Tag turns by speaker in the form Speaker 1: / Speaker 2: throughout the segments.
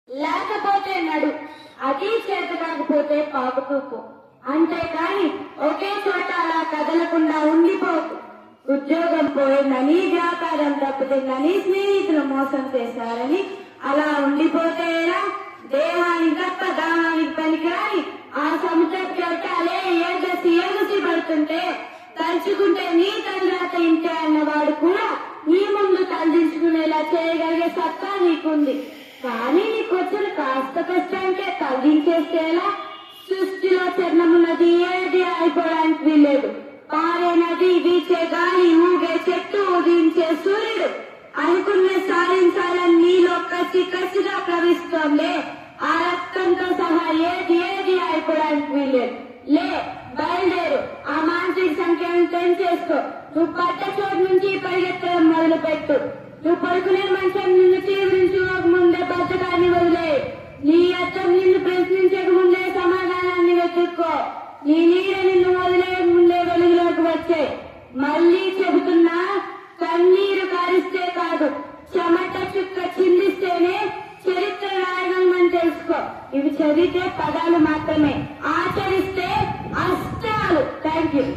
Speaker 1: లేకపోతే నడు, అది చేత కాకపోతే పాకుతూపు. అంతేకాని ఒకే చోట అలా కదలకుండా ఉండిపోకు. ఉద్యోగం పోయిందని, వ్యాపారం దెబ్బతిందని, స్నేహితులు మోసం చేశారని అలా ఉండిపోతేరా? దేహానికి తప్ప దాహానికి పనికిరాని ఆ సముద్రప్యోటాలే ఎగసి పడుతుంటే తలుచుకుంటే నీ తలరాత ఇంటే అన్నవాడు కూడా నీ ముందు తలదించుకునేలా చేయగలిగే సత్తా నీకుంది. కానీ నీకొచ్చిన కాస్త కష్టానికే తలదించేసేలా? సృష్టిలో చరణమున్నది ఏది అయిపోవడానికి వీల్లేదు. పారే నది, వీచే గాలి, ఊగే చెట్టు, ఉదయించే సూర్యుడు అనుకున్న సాధించాలని నీలో కసిగా ప్రవహిస్తోంది. ఆ రక్తంతో సహా ఏది అయిపోవడానికి వీల్లేదు. లే, బయలుదేరు. ఆ మానసిక సంఖ్యను పెంచేసుకో. నువ్వు పడ్డ చోటు నుంచి పరిగెత్తడం మొదలు పెట్టు. నువ్వు పడుకునే మంచం నిన్ను తీవ్రించక ముందే బతకాన్ని వదిలే. నీ అర్థం నిన్ను ప్రశ్నించక ముందే సమాధానాన్ని వెతుక్కో. నీ నీడ నిన్ను వదిలే ముందే వెలుగులోకి వచ్చే. మళ్ళీ చెబుతున్నా, కన్నీరు కారిస్తే కాదు, చెమట చుక్క చిందిస్తేనే చరిత్ర రాయగలమని తెలుసుకో. ఇవి చదివితే పదాలు మాత్రమే, ఆచరిస్తే అష్టాలు. Thank you.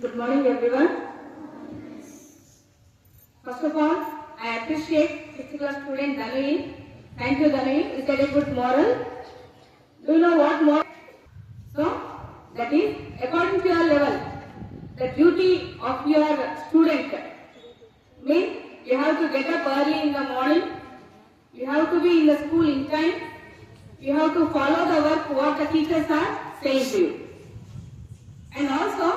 Speaker 2: Good morning, everyone. First of all, I appreciate 6th class student Dhanvi. Thank you, Dhanvi. You said a good moral. Do you know what moral? So, that is according to your level, the duty of your student means you have to get up early in the morning. You have to be in the school in time. You have to follow the work what the teachers are saying to you. And also,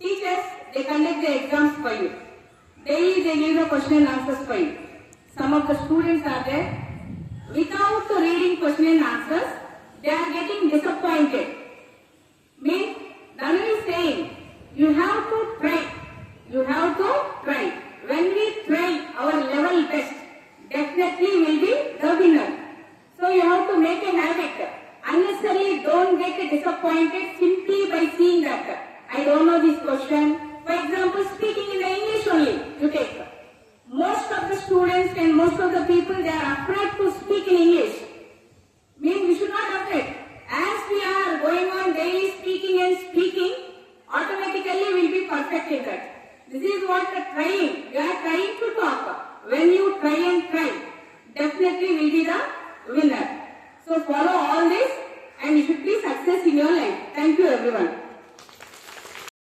Speaker 2: teachers, they conduct the exams for you. Daily they give the question and answers for you. Some of the students are there, without reading question and answers, they are getting disappointed. Means, Dhanvi is saying, you have to try. You have to try. When we try our level best, definitely will be the winner. So you have to make a habit. Unnecessarily don't get disappointed simply by seeing that I don't know this question. For example, speaking in the English only, you take. Most of the students and most of the people, they are afraid to speak in English. Means we should not afraid. As we are going on daily speaking and speaking, automatically we will be perfect in that. This is what the trying. You are trying to talk. When you try and try, definitely will be the winner. So follow all this and you should be success in your life. Thank you, everyone.